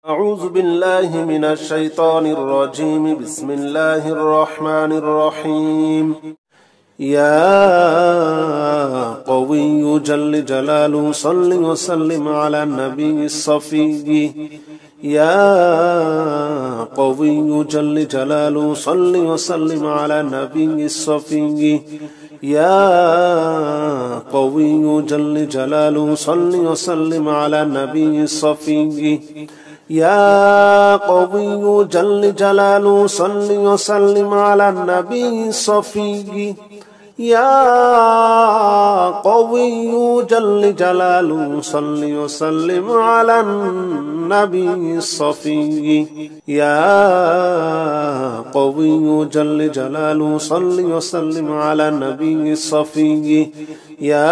أعوذ بالله من الشيطان الرجيم. بسم الله الرحمن الرحيم. يا قوي جل جلاله صل وسلم على النبي الصفي. يا قوي جل جلاله صل وسلم على النبي الصفي. يا قوي جل جلاله صل وسلم على النبي الصفي. يا قوي جل جلاله صل وسلم على النبي الصفي. يا قوي جل جلاله صل وسلم على النبي الصفي. يا قوي جل جلاله صل وسلم على النبي الصفي. يا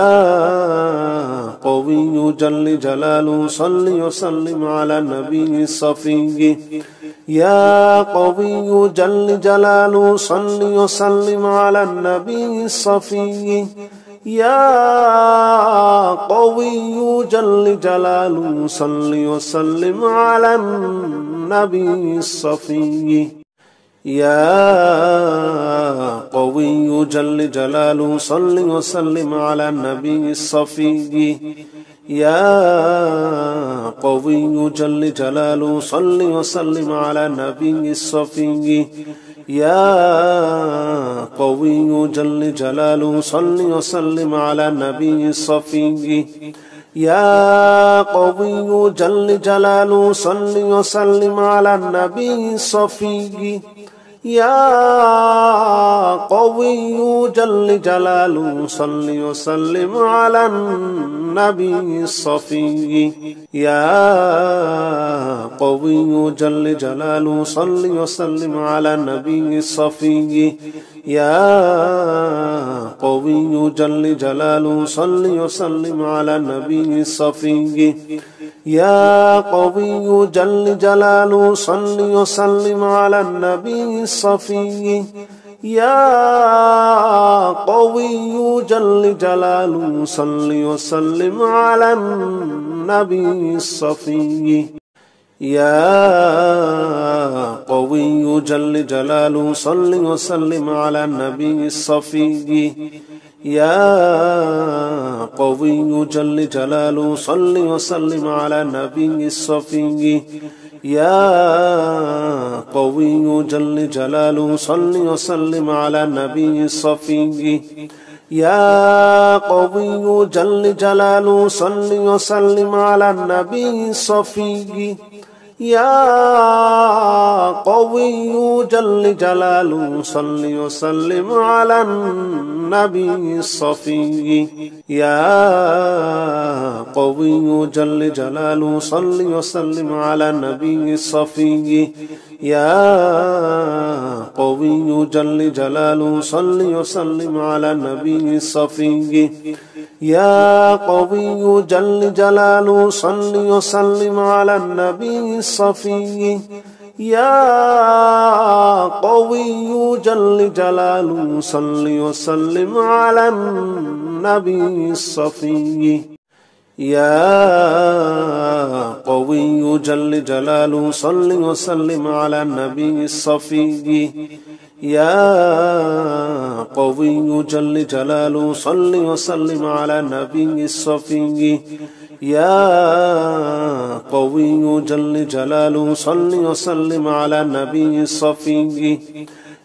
قوي جل جلاله صل وسلم على النبي الصفي. يا قوي جل جلاله صل وسلم على النبي الصفي. يا قوي جل جلاله صل وسلم على النبي الصفي. يا قوي جل جلاله صل وسلم على النبي الصفي. يا قوي جل جلاله صل وسلم على النبي الصفي. يا قوي جل جلاله صل وسلم على النبي الصفي. يا قوي جل جلاله صل وسلم على النبي الصفي. يا قوي جل جلاله صل وسلم على النبي الصفي. يا قوي جل جلاله صل وسلم على النبي الصفي. يا قوي جل جلاله صل وسلم على النبي الصفي. يا قوي جل جلاله صل وسلم على النبي الصفي. يا قوي جل جلاله صل وسلم على النبي الصفي. يا قوي جل جلاله صل وسلم على النبي الصفي. يا قوي جل جلاله صل وسلم على النبي الصفي. يا قوي جل جلاله صل وسلم على النبي الصفي. يا قوي جل جلاله صل وسلم على النبي الصفي. يا قوي جل جلاله صل وسلم على النبي الصفي. يا قوي جل جلاله صل وسلم على النبي الصفي. يا قوي جل جلاله صل وسلم على النبي الصفي. يا قوي جل جلاله صل وسلم على النبي الصفي. يا قوي جل جلاله صل وسلم على النبي الصفي. يا قوي جل جلاله صل وسلم على النبي الصفي. يا قوي جل جلاله صل وسلم على النبي الصفي. يا قوي جل جلاله صل وسلم على النبي الصفي.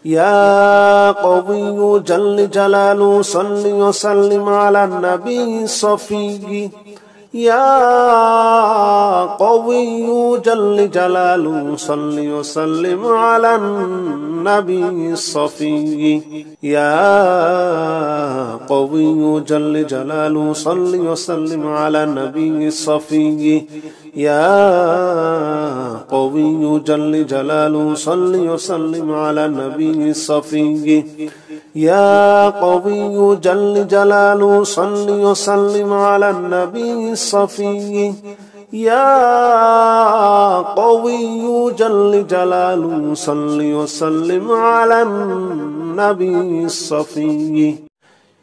يا قوي جل جلاله صل وسلم على النبي الصفي. يا قوي جل جلاله صل وسلم على النبي الصفي. يا قوي جل جلاله صل وسلم على النبي الصفي. يا قوي جل جلاله صل وسلم على النبي الصفي. يا قوي جل جلاله صل وسلم على النبي الصفي. يا قوي جل جلاله صل وسلم على النبي الصفي.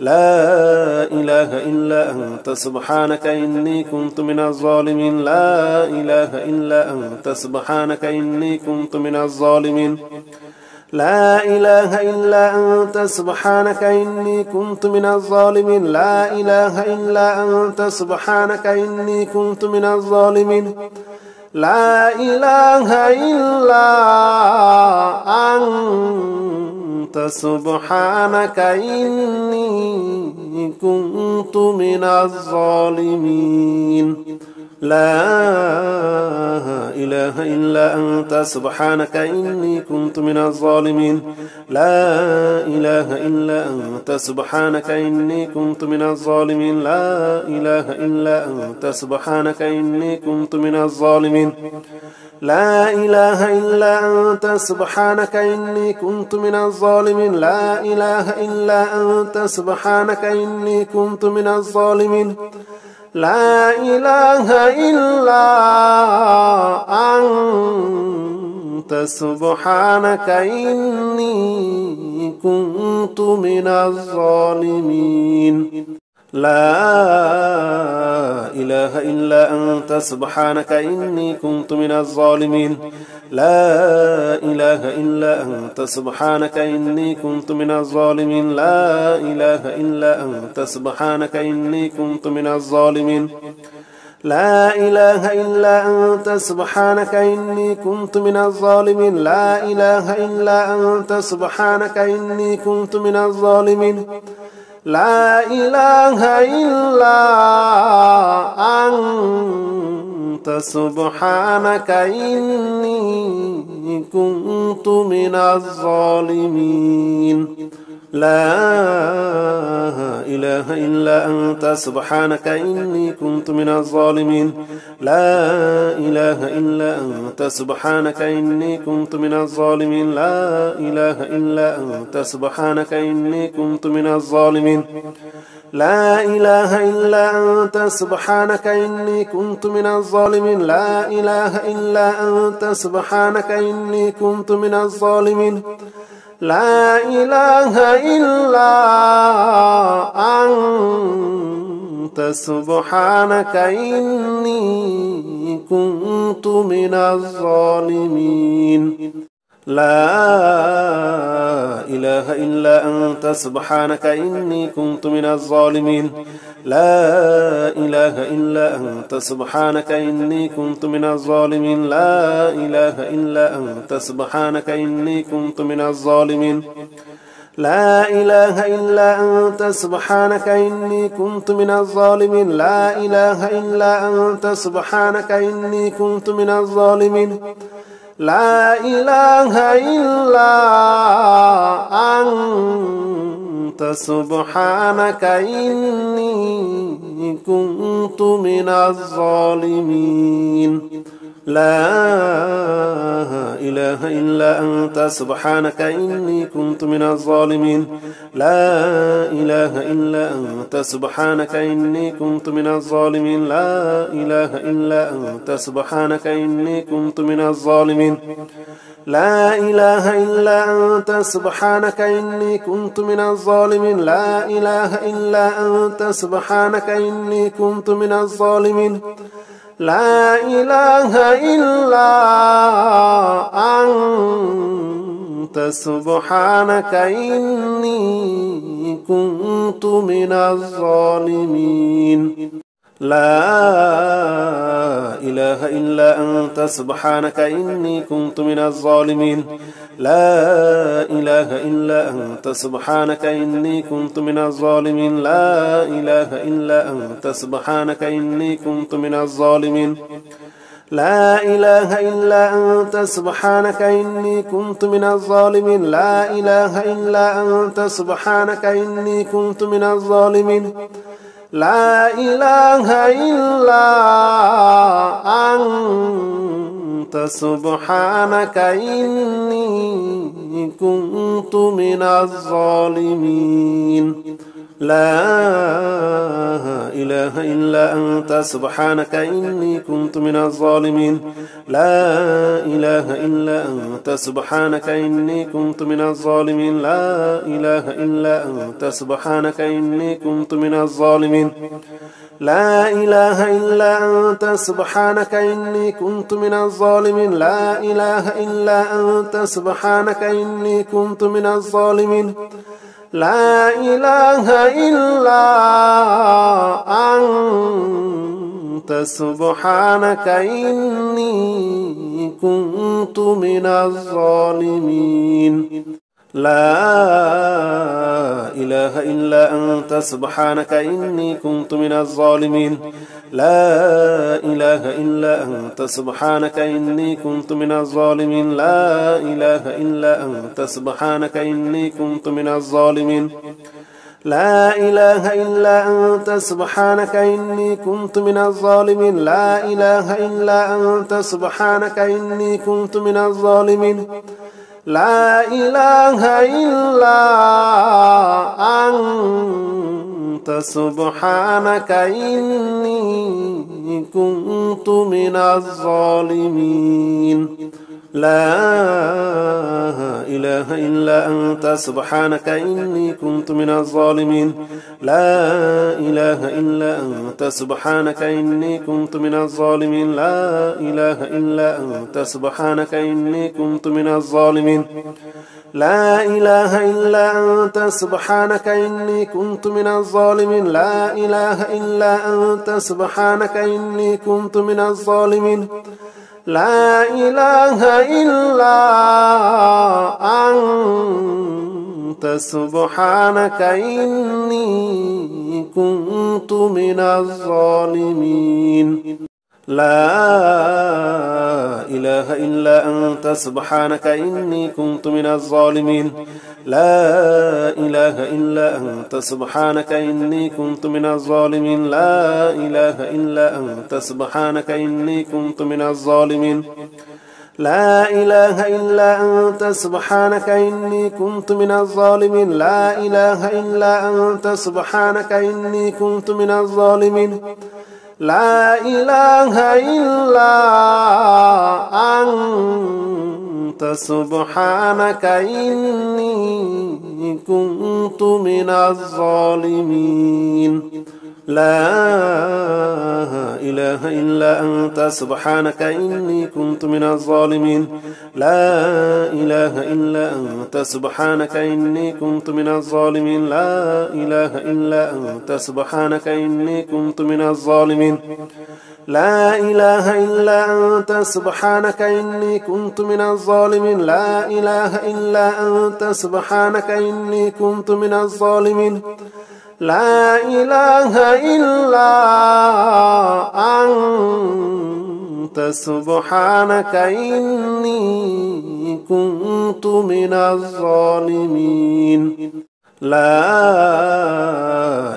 لا إله إلا أنت سبحانك إني كنت من الظالمين لا إله إلا أنت سبحانك إني كنت من الظالمين لا إله إلا أنت سبحانك إني كنت من الظالمين لا إله إلا أنت سبحانك إني كنت من الظالمين لا إله إلا أنت سبحانك إني كنت من الظالمين لا إله إلا أنت سبحانك إني كنت من الظالمين لا إله إلا أنت سبحانك إني كنت من الظالمين لا إله إلا أنت سبحانك إني كنت من الظالمين لا إله إلا أنت سبحانك إني كنت من الظالمين لا إله إلا أنت سبحانك إني كنت من الظالمين لا إله إلا أنت سبحانك إني كنت من الظالمين لا إله إلا أنت سبحانك إني كنت من الظالمين لا إله إلا أنت سبحانك إني كنت من الظالمين لا إله إلا أنت سبحانك إني كنت من الظالمين لا إله إلا أنت سبحانك إني كنت من الظالمين لا إله إلا أنت سبحانك إني كنت من الظالمين لا إله إلا أنت سبحانك إني كنت من الظالمين لا إله إلا أنت سبحانك إني كنت من الظالمين لا إله إلا أنت سبحانك إني كنت من الظالمين لا إله إلا أنت سبحانك إني كنت من الظالمين لا إله إلا أنت سبحانك إني كنت من الظالمين لا إله إلا أنت سبحانك إني كنت من الظالمين لا إله إلا أنت سبحانك إني كنت من الظالمين لا إله إلا أنت سبحانك إني كنت من الظالمين لا إله إلا أنت سبحانك إني كنت من الظالمين لا إله إلا أنت سبحانك إني كنت من الظالمين لا إله إلا أنت سبحانك إني كنت من الظالمين لا إله إلا أنت سبحانك إني كنت من الظالمين لا إله إلا أنت سبحانك إني كنت من الظالمين لا إله إلا أنت سبحانك إني كنت من الظالمين لا إله إلا أنت سبحانك إني كنت من الظالمين لا إله إلا أنت سبحانك إني كنت من الظالمين لا إله إلا أنت سبحانك إني كنت من الظالمين لا إله إلا أنت سبحانك إني كنت من الظالمين لا إله إلا أنت سبحانك إني كنت من الظالمين لا إله إلا أنت سبحانك إني كنت من الظالمين لا إله إلا أنت سبحانك إني كنت من الظالمين لا إله إلا أنت سبحانك إني كنت من الظالمين لا إله إلا أنت سبحانك إني كنت من الظالمين لا إله إلا أنت سبحانك إني كنت من الظالمين لا إله إلا أنت سبحانك إني كنت من الظالمين لا إله إلا أنت سبحانك إني كنت من الظالمين لا إله إلا أنت سبحانك إني كنت من الظالمين لا إله إلا أنت سبحانك إني كنت من الظالمين لا إله إلا أنت سبحانك إني كنت من الظالمين لا إله إلا أنت سبحانك إني كنت من الظالمين لا إله إلا أنت سبحانك إني كنت من الظالمين لا إله إلا أنت سبحانك إني كنت من الظالمين لا إله إلا أنت سبحانك إني كنت من الظالمين لا إله إلا أنت سبحانك إني كنت من الظالمين لا إله إلا أنت سبحانك إني كنت من الظالمين لا إله إلا أنت سبحانك إني كنت من الظالمين لا إله إلا أنت سبحانك إني كنت من الظالمين لا إله إلا أنت سبحانك إني كنت من الظالمين لا إله إلا أنت سبحانك إني كنت من الظالمين لا إله إلا أنت سبحانك إني كنت من الظالمين لا إله إلا أنت سبحانك إني كنت من الظالمين لا إله إلا أنت سبحانك إني كنت من الظالمين لا إله إلا أنت سبحانك إني كنت من الظالمين لا إله إلا أنت سبحانك إني كنت من الظالمين لا إله إلا أنت سبحانك إني كنت من الظالمين لا إله إلا أنت سبحانك إني كنت من الظالمين لا إله إلا أنت سبحانك إني كنت من الظالمين لا إله إلا أنت سبحانك إني كنت من الظالمين لا إله إلا أنت سبحانك إني كنت من الظالمين لا إله إلا أنت سبحانك إني كنت من الظالمين لا إله إلا أنت سبحانك إني كنت من الظالمين لا إله إلا أنت سبحانك إني كنت من الظالمين لا إله إلا أنت سبحانك إني كنت من الظالمين لا إله إلا أنت سبحانك إني كنت من الظالمين لا إله إلا أنت سبحانك إني كنت من الظالمين لا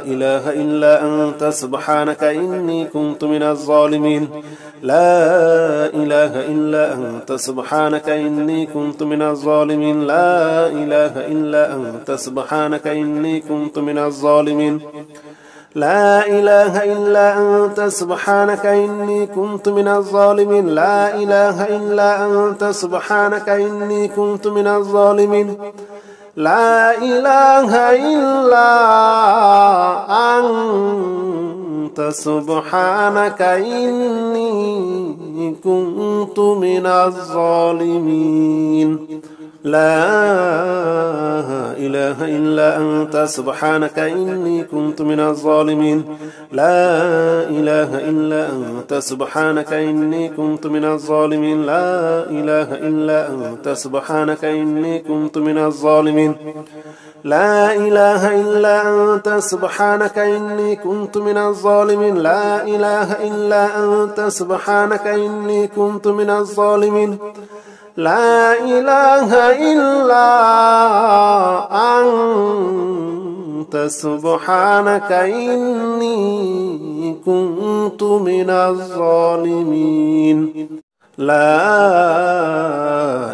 إله إلا أنت سبحانك إني كنت من الظالمين لا إله إلا أنت سبحانك إني كنت من الظالمين لا إله إلا أنت سبحانك إني كنت من الظالمين لا إله إلا أنت سبحانك إني كنت من الظالمين لا إله إلا أنت سبحانك إني كنت من الظالمين لا إله إلا أنت سبحانك إني كنت من الظالمين لا إله إلا أنت سبحانك إني كنت من الظالمين لا إله إلا أنت سبحانك إني كنت من الظالمين لا إله إلا أنت سبحانك إني كنت من الظالمين لا إله إلا أنت سبحانك إني كنت من الظالمين لا إله إلا أنت سبحانك إني كنت من الظالمين لا إله إلا أنت سبحانك إني كنت من الظالمين لا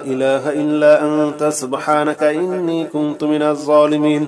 إله إلا أنت سبحانك إني كنت من الظالمين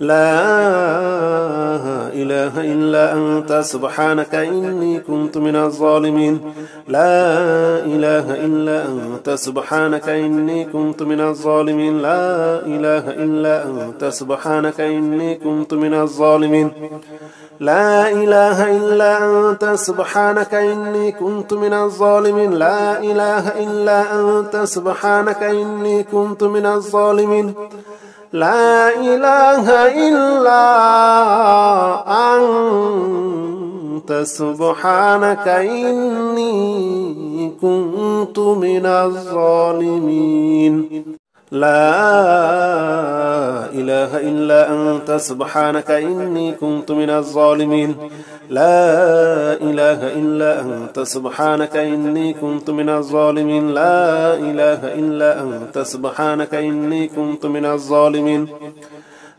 لا إله إلا أنت سبحانك إني كنت من الظالمين لا إله إلا أنت سبحانك إني كنت من الظالمين لا إله إلا أنت سبحانك إني كنت من الظالمين لا إله إلا أنت سبحانك إني كنت من الظالمين لا إله إلا أنت سبحانك إني كنت من الظالمين لا إله إلا أنت سبحانك إني كنت من الظالمين لا إله إلا أنت سبحانك إني كنت من الظالمين لا إله إلا أنت سبحانك إني كنت من الظالمين لا إله إلا أنت سبحانك إني كنت من الظالمين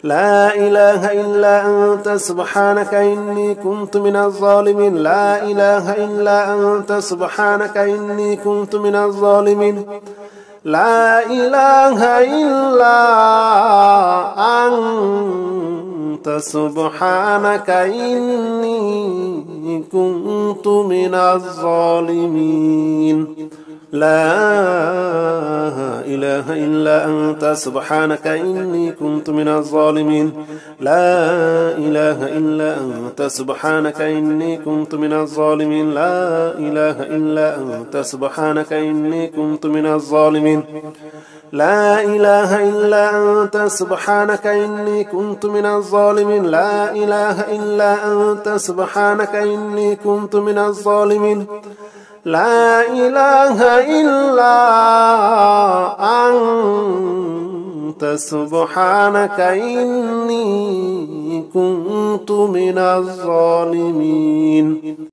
لا إله إلا أنت سبحانك إني كنت من الظالمين لا إله إلا أنت سبحانك إني كنت من الظالمين لا إله إلا أنت سبحانك إني كنت من الظالمين لا إله إلا أنت سبحانك إني كنت من الظالمين لا إله إلا أنت سبحانك إني كنت من الظالمين لا إله إلا أنت سبحانك إني كنت من الظالمين لا إله إلا أنت سبحانك إني كنت من الظالمين لا إله إلا أنت سبحانك إني كنت من الظالمين لا إله إلا أنت سبحانك إني كنت من الظالمين.